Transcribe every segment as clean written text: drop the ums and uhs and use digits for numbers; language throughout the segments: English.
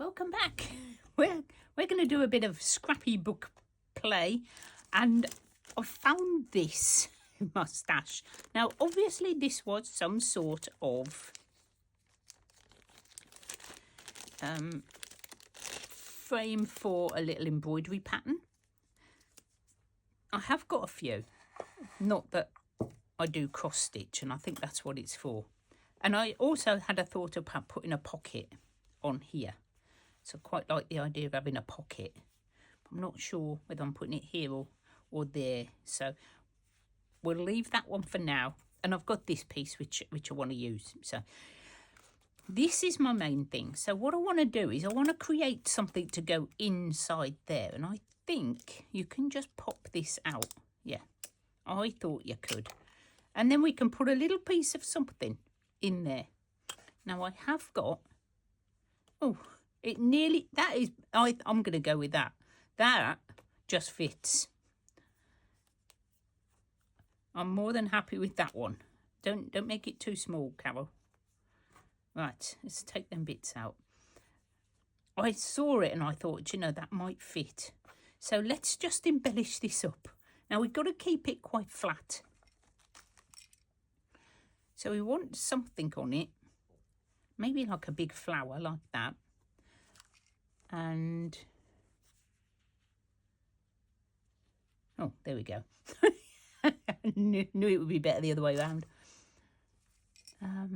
welcome back. We're going to do a bit of scrappy book play, and I've found this moustache. Now, obviously, this was some sort of frame for a little embroidery pattern. I have got a few, not that I do cross stitch, and I think that's what it's for. And I also had a thought about putting a pocket on here. So I quite like the idea of having a pocket. I'm not sure whether I'm putting it here or there. So we'll leave that one for now. And I've got this piece which I want to use. So this is my main thing. So what I want to do is I want to create something to go inside there. And I think you can just pop this out. Yeah, I thought you could. And then we can put a little piece of something in there. Now I have got, it nearly, that is, I'm going to go with that. That just fits. I'm more than happy with that one. Don't make it too small, Carol. Right, let's take them bits out. I saw it and I thought, you know, that might fit. So let's just embellish this up. Now we've got to keep it quite flat. So we want something on it, maybe like a big flower like that. And, oh, there we go. I knew it would be better the other way around. I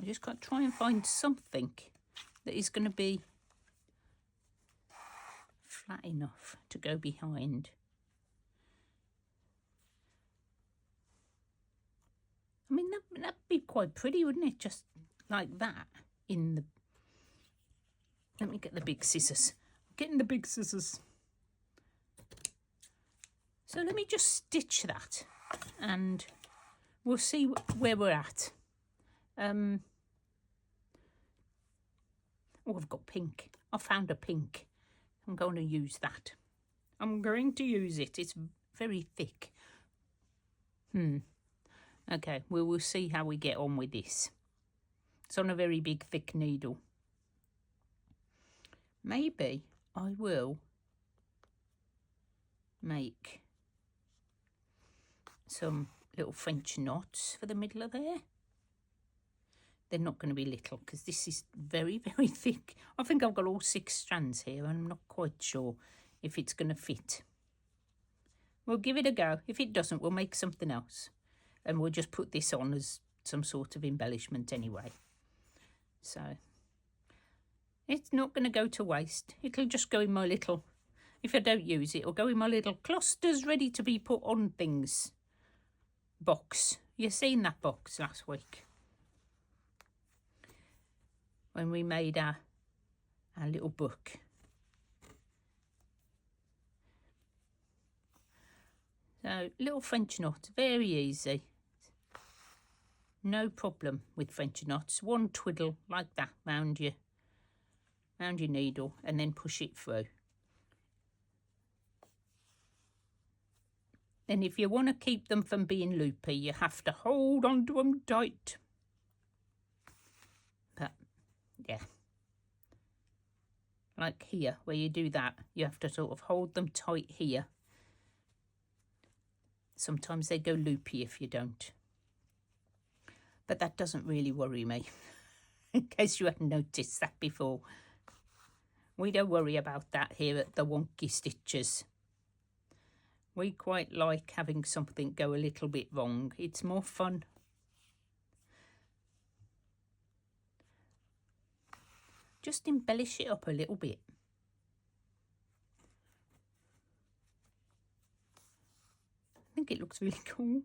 just got to try and find something that is going to be flat enough to go behind. I mean, that'd be quite pretty, wouldn't it? Just like that in the... Let me get the big scissors. I'm getting the big scissors. So let me just stitch that and we'll see where we're at. Oh, I've got pink. I found a pink. I'm going to use that. I'm going to use it. It's very thick. Okay, well, we'll see how we get on with this. It's on a very big, thick needle. Maybe I will make some little French knots for the middle of there. They're not going to be little because this is very, very thick. I think I've got all 6 strands here and I'm not quite sure if it's going to fit. We'll give it a go. If it doesn't, we'll make something else. And we'll just put this on as some sort of embellishment anyway. So it's not going to go to waste. It'll just go in my little, if I don't use it, it'll go in my little clusters ready to be put on things box. You seen that box last week when we made our little book. So little French knot, very easy. No problem with French knots. One twiddle like that round your needle and then push it through. Then if you want to keep them from being loopy, you have to hold onto them tight. But yeah, like here where you do that, you have to sort of hold them tight here. Sometimes they go loopy if you don't. But that doesn't really worry me, in case you hadn't noticed that before. We don't worry about that here at the Wonky Stitches. We quite like having something go a little bit wrong. It's more fun. Just embellish it up a little bit. I think it looks really cool.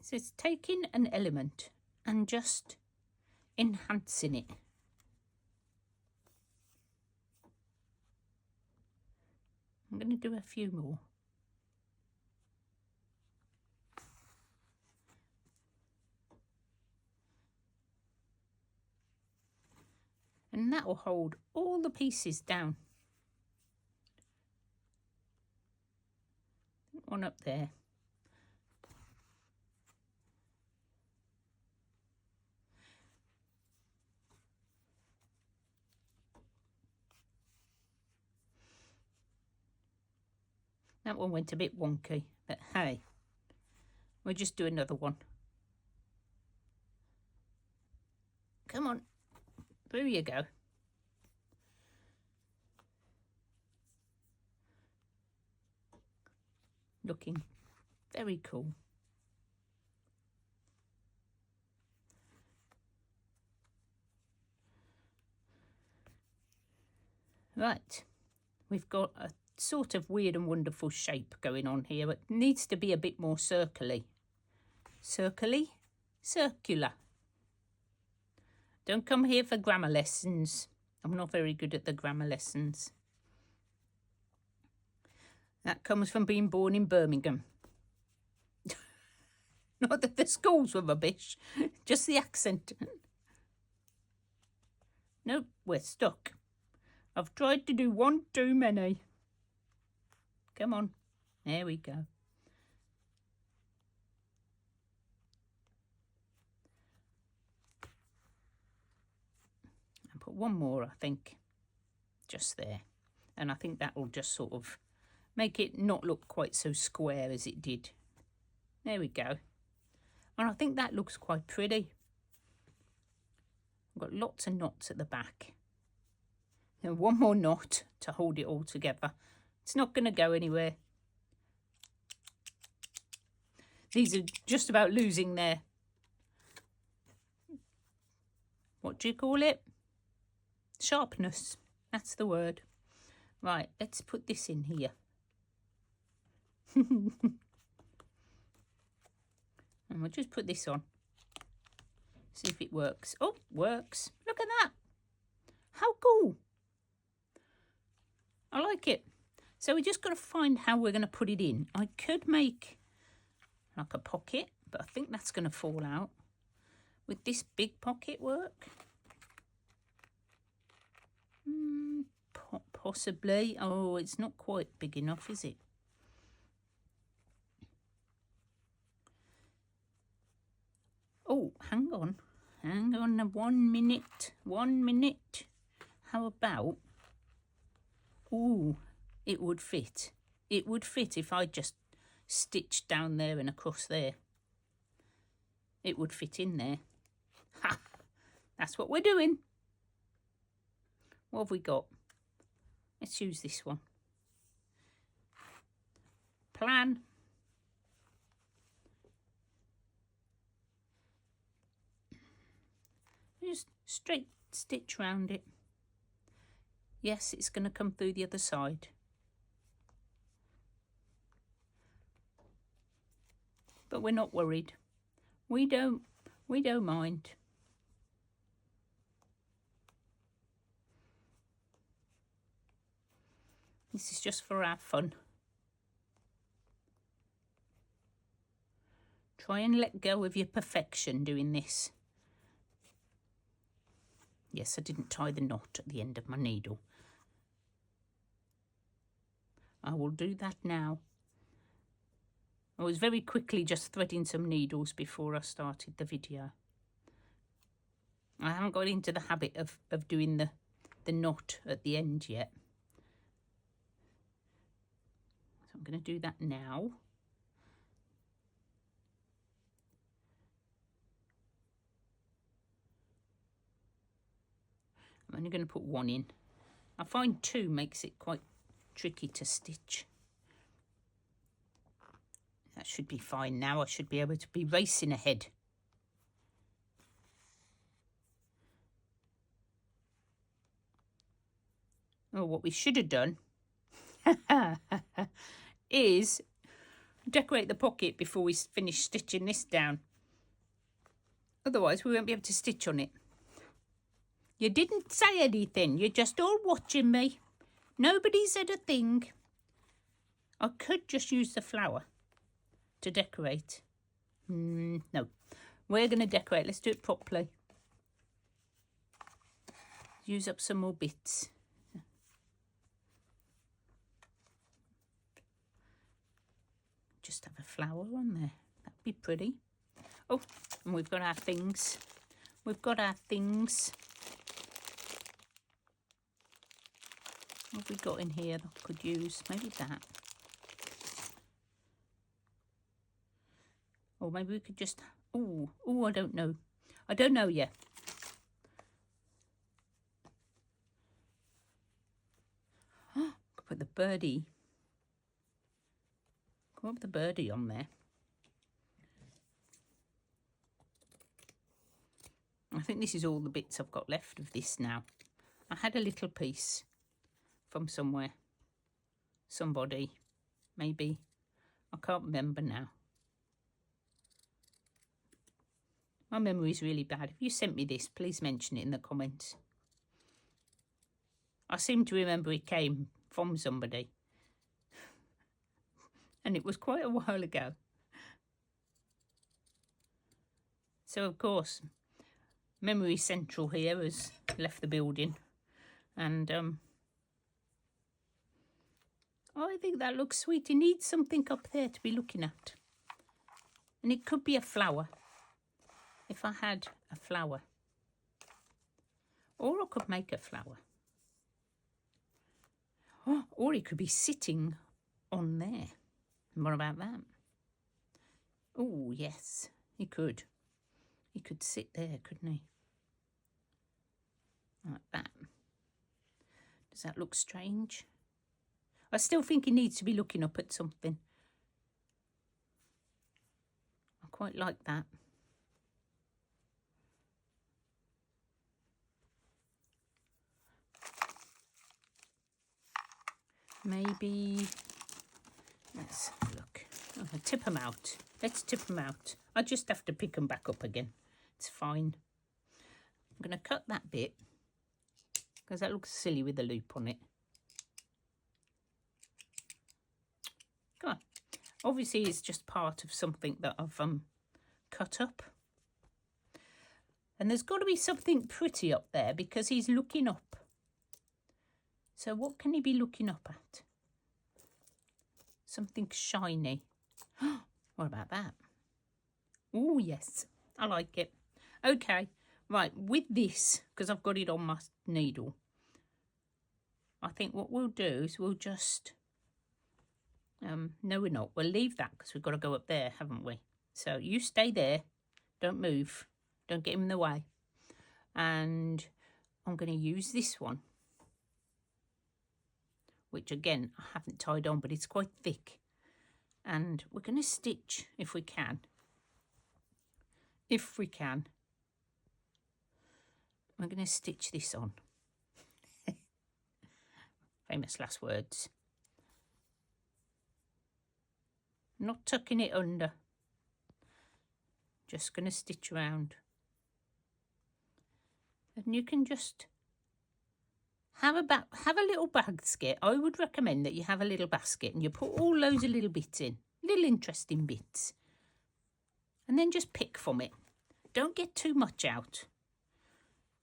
So it's taking an element and just enhancing it. I'm going to do a few more. And that will hold all the pieces down. one up there. That one went a bit wonky, but hey, we'll just do another one. Come on, there you go. Looking very cool. Right, we've got a sort of weird and wonderful shape going on here. It needs to be a bit more circly. Circly? Circular. Don't come here for grammar lessons. I'm not very good at the grammar lessons. That comes from being born in Birmingham. Not that the schools were rubbish, just the accent. Nope, we're stuck. I've tried to do one too many. Come on, there we go. And put one more, I think, just there. And I think that will just sort of make it not look quite so square as it did. There we go. And I think that looks quite pretty. I've got lots of knots at the back. And one more knot to hold it all together. It's not going to go anywhere. These are just about losing their, what do you call it? Sharpness. That's the word. Right, let's put this in here. And we'll just put this on. See if it works. Oh, works. Look at that. How cool. I like it. So we just got to find how we're going to put it in. I could make like a pocket, but I think that's going to fall out. Would this big pocket work? Possibly. Oh, it's not quite big enough, is it? Oh, hang on. Hang on 1 minute. 1 minute. How about... Ooh, it would fit. It would fit if I just stitched down there and across there. It would fit in there. Ha! That's what we're doing. What have we got? Let's use this one. Plan. Just straight stitch round it. Yes, it's going to come through the other side. But we're not worried. We don't mind. This is just for our fun. Try and let go of your perfection doing this. Yes, I didn't tie the knot at the end of my needle. I will do that now. I was very quickly just threading some needles before I started the video. I haven't got into the habit of doing the knot at the end yet. So I'm going to do that now. I'm only going to put one in. I find two makes it quite tricky to stitch. That should be fine now. I should be able to be racing ahead. Oh, what we should have done is decorate the pocket before we finish stitching this down. Otherwise, we won't be able to stitch on it. You didn't say anything. You're just all watching me. Nobody said a thing. I could just use the flower to decorate. No, we're going to decorate. Let's do it properly. Use up some more bits. just have a flower on there. That'd be pretty. Oh, and we've got our things. We've got our things. What have we got in here that I could use? Maybe that. Or maybe we could just... Oh, I don't know. I don't know yet. Could put the birdie. Put the birdie on there. I think this is all the bits I've got left of this now. I had a little piece from somewhere. Somebody, maybe. I can't remember now. My memory is really bad. If you sent me this, please mention it in the comments. I seem to remember it came from somebody. And it was quite a while ago. So, of course, Memory Central here has left the building. And I think that looks sweet. It needs something up there to be looking at. And it could be a flower. If I had a flower. Or I could make a flower. Oh, or it could be sitting on there. And what about that? Oh, yes, he could. He could sit there, couldn't he? Like that. Does that look strange? I still think he needs to be looking up at something. I quite like that. Maybe, let's look. Oh, tip them out. Let's tip them out. I just have to pick them back up again. It's fine. I'm going to cut that bit because that looks silly with the loop on it. Come on. Obviously, it's just part of something that I've cut up. And there's got to be something pretty up there because he's looking up. So what can he be looking up at? Something shiny. What about that? Oh, yes. I like it. Okay. Right. With this, because I've got it on my needle, I think what we'll do is we'll just... no, we're not. We'll leave that because we've got to go up there, haven't we? So you stay there. Don't move. Don't get him in the way. And I'm going to use this one, which again, I haven't tied on, but it's quite thick. And we're going to stitch if we can. If we can. We're going to stitch this on. Famous last words. Not tucking it under. Just going to stitch around. And you can just have a little basket. I would recommend that you have a little basket and you put all loads of little bits in. Little interesting bits. And then just pick from it. Don't get too much out.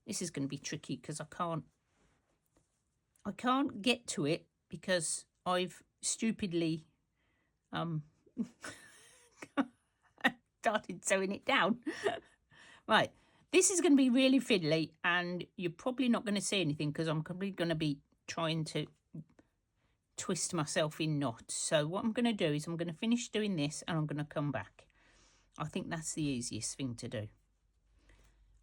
This is going to be tricky because I can't get to it because I've stupidly started sewing it down. Right, this is going to be really fiddly and you're probably not going to see anything because I'm probably going to be trying to twist myself in knots. So what I'm going to do is I'm going to finish doing this and I'm going to come back. I think that's the easiest thing to do.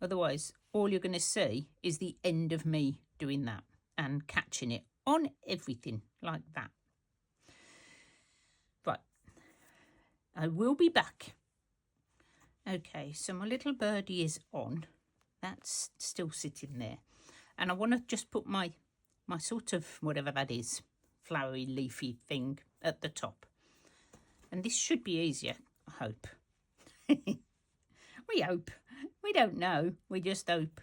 Otherwise, all you're going to see is the end of me doing that and catching it on everything like that. Right, I will be back. Okay, so my little birdie is on. That's still sitting there. And I want to just put my sort of, whatever that is, flowery, leafy thing at the top. And this should be easier, I hope. We hope. We don't know. We just hope.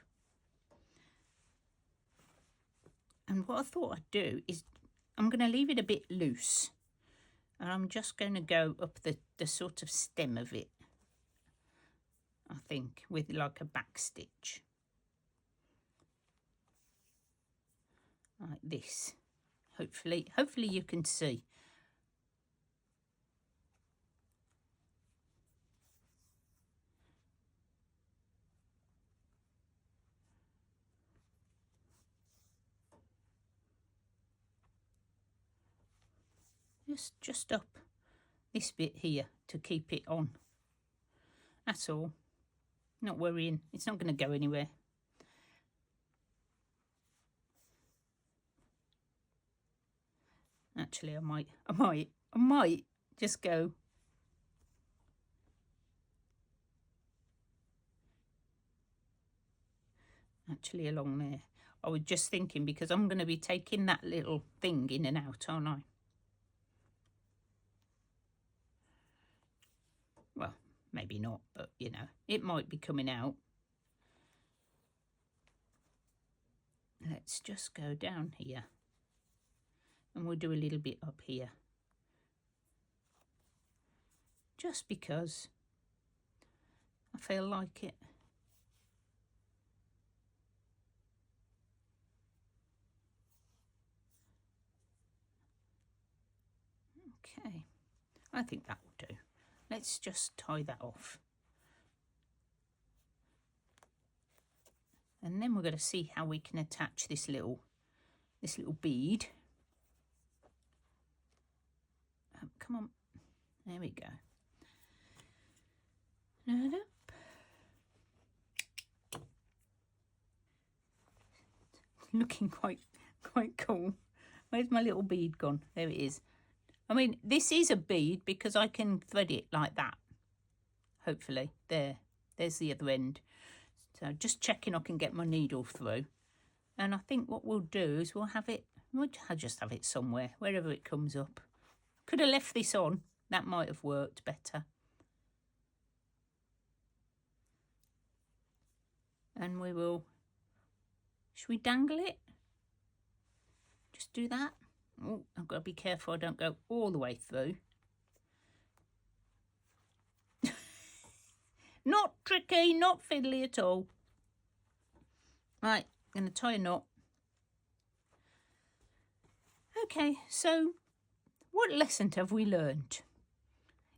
And what I thought I'd do is I'm going to leave it a bit loose. And I'm just going to go up the sort of stem of it. I think with like a back stitch. Like this. Hopefully you can see. just up this bit here to keep it on. That's all. Not worrying, it's not going to go anywhere. Actually, I might just go actually along there. I was just thinking, because I'm going to be taking that little thing in and out, aren't I? Well, maybe not, but you know, it might be coming out. Let's just go down here, and we'll do a little bit up here, just because I feel like it. Okay, I think that will do. Let's just tie that off. And then we're going to see how we can attach this little bead. Come on, there we go. Looking quite cool. Where's my little bead gone? There it is. I mean, this is a bead because I can thread it like that. Hopefully, there's the other end. So just checking I can get my needle through. And I think what we'll do is we'll just have it somewhere, wherever it comes up. Could have left this on. That might have worked better. And we will, should we dangle it? Just do that. Oh, I've got to be careful I don't go all the way through. Not tricky, not fiddly at all. Right, I'm going to tie a knot. Okay, so what lesson have we learned?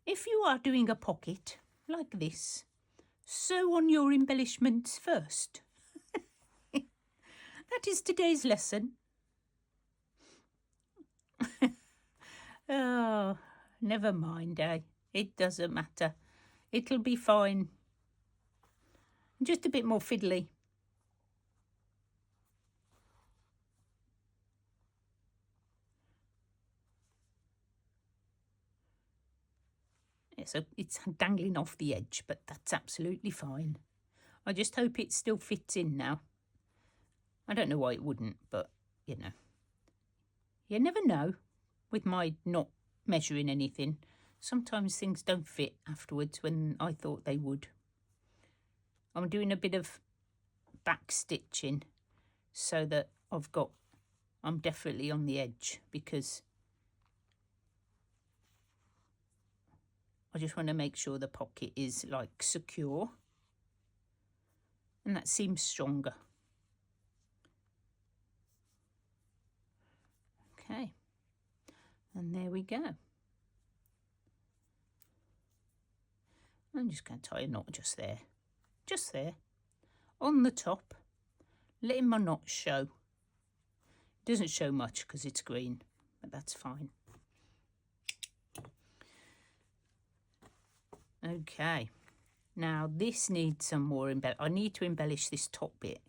If you are doing a pocket like this, sew on your embellishments first. That is today's lesson. Oh, never mind, eh? It doesn't matter. It'll be fine. Just a bit more fiddly. Yeah, so it's dangling off the edge, but that's absolutely fine. I just hope it still fits in now. I don't know why it wouldn't, but, you know. You never know with my not measuring anything. Sometimes things don't fit afterwards when I thought they would. I'm doing a bit of back stitching so that I'm definitely on the edge, because I just want to make sure the pocket is like secure, and that seems stronger. Okay, and there we go. I'm just going to tie a knot just there, on the top, letting my knot show. It doesn't show much because it's green, but that's fine. Okay, now this needs some more I need to embellish this top bit.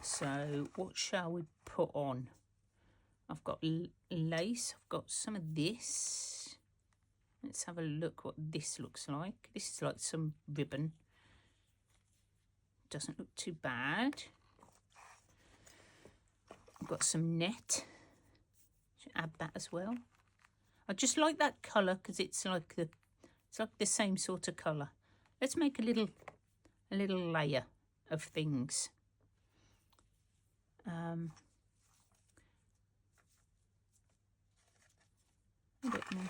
So what shall we put on? I've got lace, I've got some of this. Let's have a look what this looks like. This is like some ribbon. Doesn't look too bad. I've got some net. Should add that as well. I just like that colour because it's like the same sort of colour. Let's make a little layer of things. A bit more.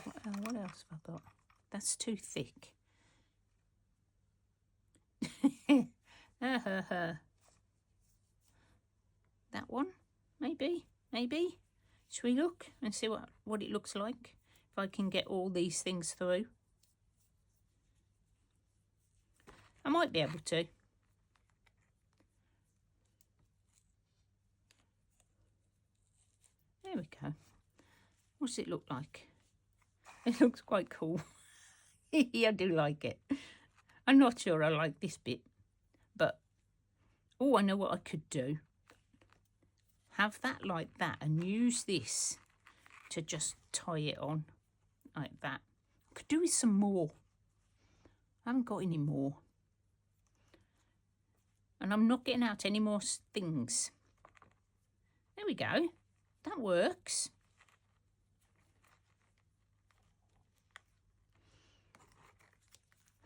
What else have I got? That's too thick. That one, maybe. Should we look and see what it looks like? If I can get all these things through. I might be able to. There we go. What's it look like? It looks quite cool. I do like it. I'm not sure I like this bit, but oh, I know what I could do. Have that like that and use this to just tie it on like that. I could do with some more. I haven't got any more. And I'm not getting out any more things. There we go. That works.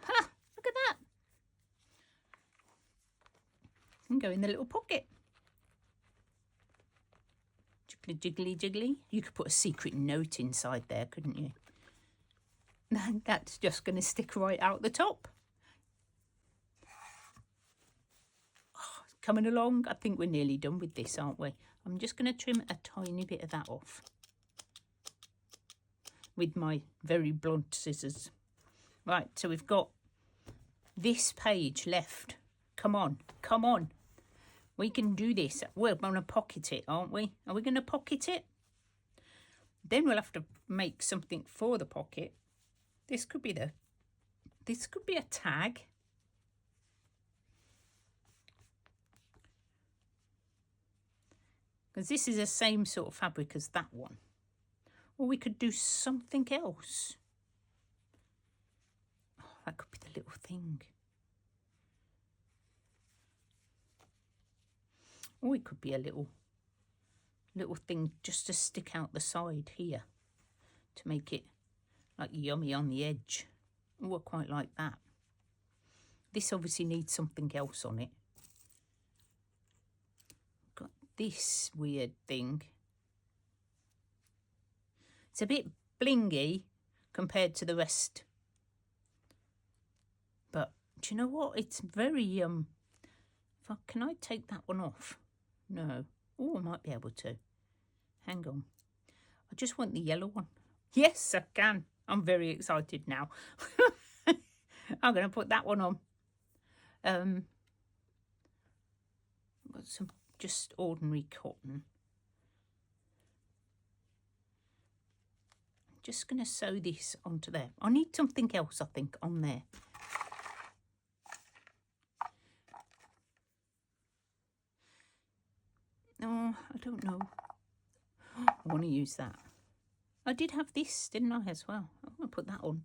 Ha! Look at that. And go in the little pocket. Jiggly, jiggly, jiggly. You could put a secret note inside there, couldn't you? That's just going to stick right out the top. Oh, coming along. I think we're nearly done with this, aren't we? I'm just going to trim a tiny bit of that off with my very blunt scissors. Right, so we've got this page left. Come on, come on. We can do this. We're going to pocket it, aren't we? Are we going to pocket it? Then we'll have to make something for the pocket. This could be a tag. Because this is the same sort of fabric as that one. Or we could do something else. Oh, that could be the little thing. Or it could be a little thing just to stick out the side here to make it like yummy on the edge. Oh, I quite like that. This obviously needs something else on it. Got this weird thing. It's a bit blingy compared to the rest. But do you know what? It's very can I take that one off? No. Oh, I might be able to. Hang on. I just want the yellow one. Yes, I can. I'm very excited now. I'm going to put that one on. Got some just ordinary cotton. I'm just going to sew this onto there. I need something else, I think, on there. Oh, I don't know. I want to use that. I did have this, didn't I, as well? I'm going to put that on.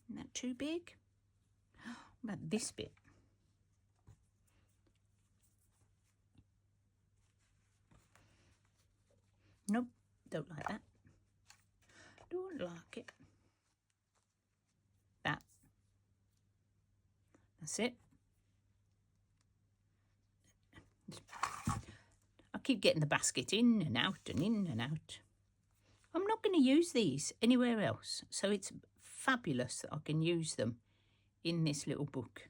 Isn't that too big? What about this bit? Nope, don't like that. Don't like it. That. That's it. I keep getting the basket in and out and in and out. I'm not going to use these anywhere else, so it's fabulous that I can use them in this little book.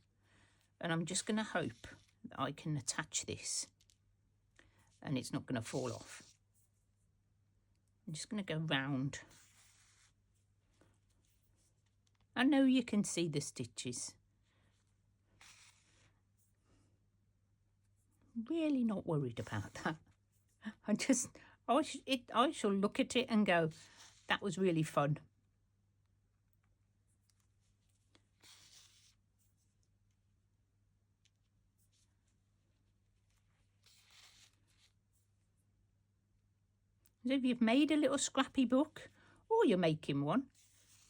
And I'm just going to hope that I can attach this and it's not going to fall off. I'm just going to go round. I know you can see the stitches. Really not worried about that. I shall look at it and go, that was really fun. So if you've made a little scrappy book or you're making one,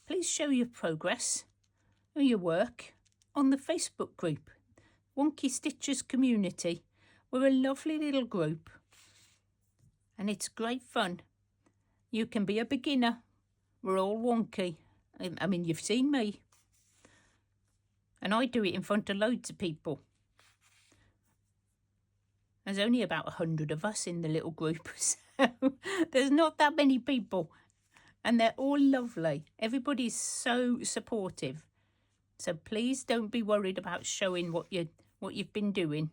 please show your progress or your work on the Facebook group, Wonky Stitchers Community. We're a lovely little group and it's great fun. You can be a beginner. We're all wonky. I mean, you've seen me. And I do it in front of loads of people. There's only about 100 of us in the little group, so there's not that many people. And they're all lovely. Everybody's so supportive. So please don't be worried about showing what you've been doing.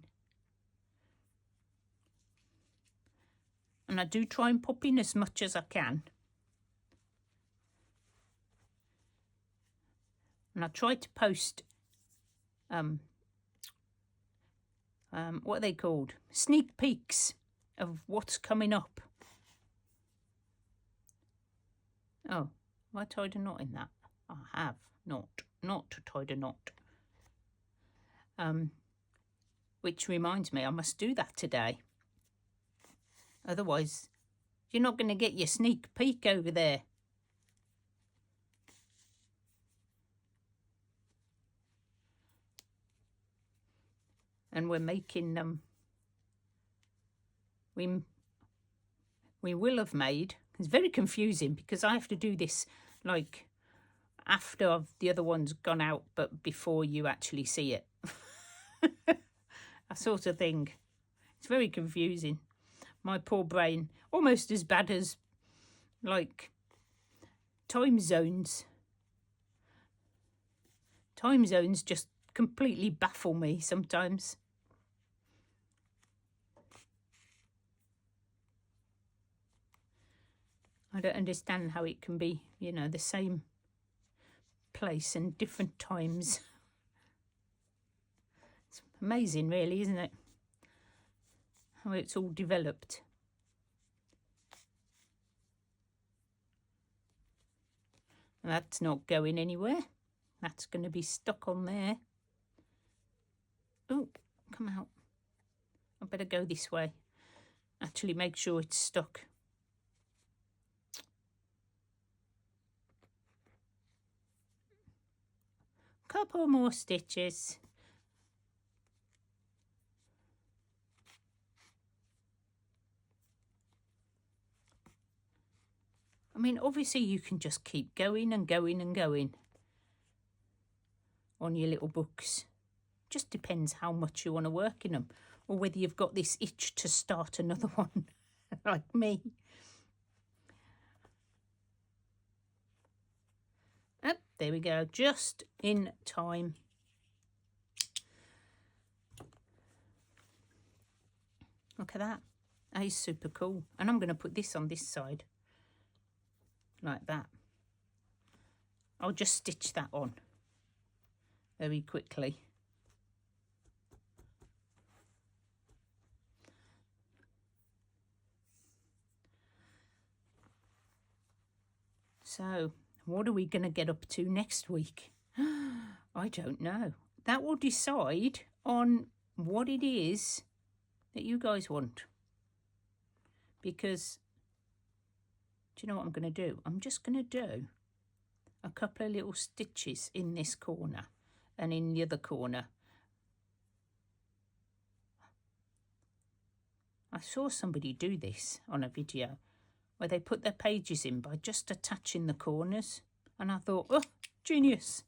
And I do try and pop in as much as I can. And I try to post what are they called? Sneak peeks of what's coming up. Oh, have I tied a knot in that? I have not tied a knot. Which reminds me, I must do that today. Otherwise, you're not going to get your sneak peek over there. And we're making we will have made. It's very confusing because I have to do this like after the other one's gone out, but before you actually see it. That sort of thing. It's very confusing. My poor brain, almost as bad as like time zones. Time zones just completely baffle me sometimes. I don't understand how it can be, you know, the same place and different times. It's amazing, really, isn't it? How it's all developed. And that's not going anywhere. That's going to be stuck on there. Oh, come out. I better go this way. Actually make sure it's stuck. Couple more stitches. I mean, obviously you can just keep going and going and going on your little books. Just depends how much you want to work in them, or whether you've got this itch to start another one, like me. Oh, there we go, just in time. Look at that. That is super cool. And I'm going to put this on this side, like that. I'll just stitch that on very quickly. So, what are we going to get up to next week? I don't know. That will decide on what it is that you guys want. Because, do you know what I'm going to do? I'm just going to do a couple of little stitches in this corner and in the other corner. I saw somebody do this on a video where they put their pages in by just attaching the corners. And I thought, oh, genius.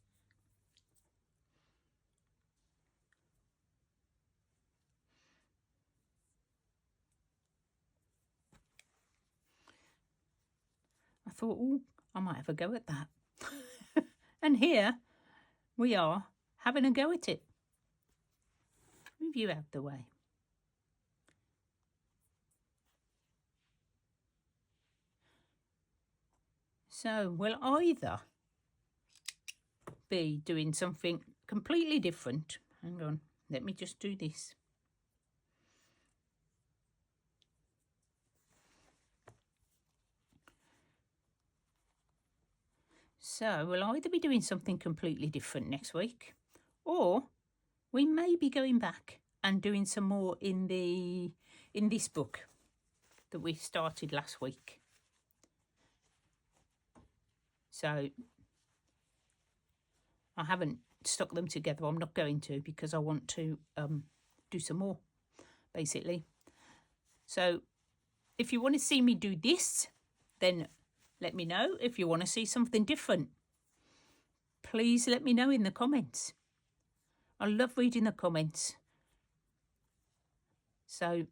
I thought, oh, I might have a go at that. And here we are having a go at it. Move you out the way. So we'll either be doing something completely different. Hang on, let me just do this. So we'll either be doing something completely different next week, or we may be going back and doing some more in this book that we started last week. So I haven't stuck them together. I'm not going to, because I want to do some more, basically. So if you want to see me do this, then let me know. If you want to see something different, please let me know in the comments. I love reading the comments. So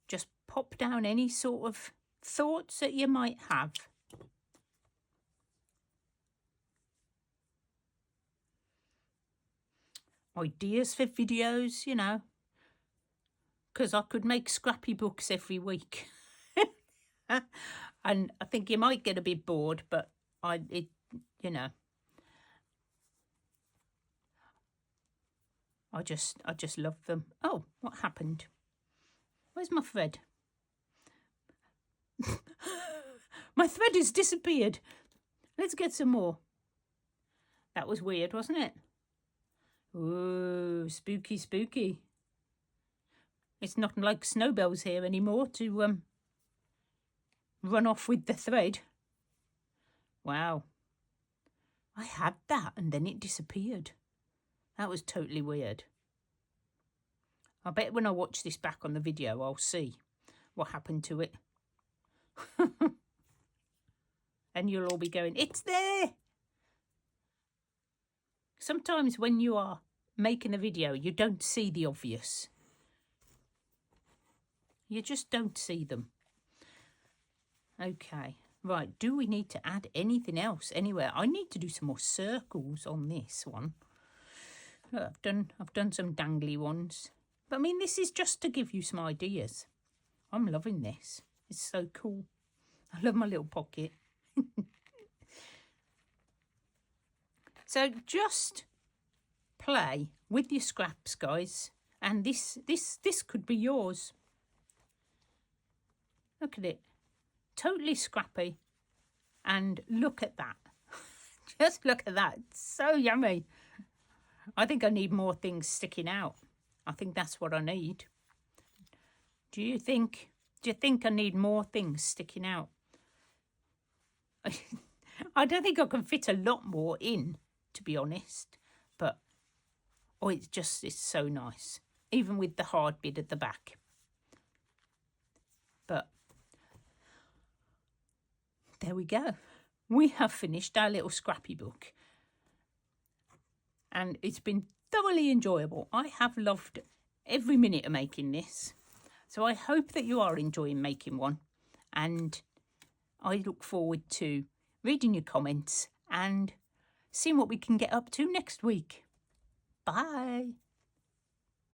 just pop down any sort of thoughts that you might have. Ideas for videos, you know, because I could make scrappy books every week. And I think you might get a bit bored, but you know, I just love them. Oh, what happened? Where's my thread? My thread has disappeared. Let's get some more. That was weird, wasn't it? Ooh, spooky, spooky. It's not like Snowbell's here anymore to run off with the thread. Wow. I had that and then it disappeared. That was totally weird. I bet when I watch this back on the video, I'll see what happened to it. And you'll all be going, it's there. Sometimes when you are making a video, you don't see the obvious. You just don't see them. Okay, right. Do we need to add anything else anywhere? I need to do some more circles on this one. Look, I've done some dangly ones. But I mean, this is just to give you some ideas. I'm loving this. It's so cool. I love my little pocket. So just play with your scraps, guys. And this could be yours. Look at it. Totally scrappy. And look at that. Just look at that. It's so yummy. I think I need more things sticking out. I think that's what I need. Do you think I need more things sticking out? I don't think I can fit a lot more in, to be honest. But, oh, it's so nice. Even with the hard bit at the back. But, there we go. We have finished our little scrappy book. And it's been thoroughly enjoyable. I have loved every minute of making this. So I hope that you are enjoying making one. And I look forward to reading your comments and seeing what we can get up to next week. Bye.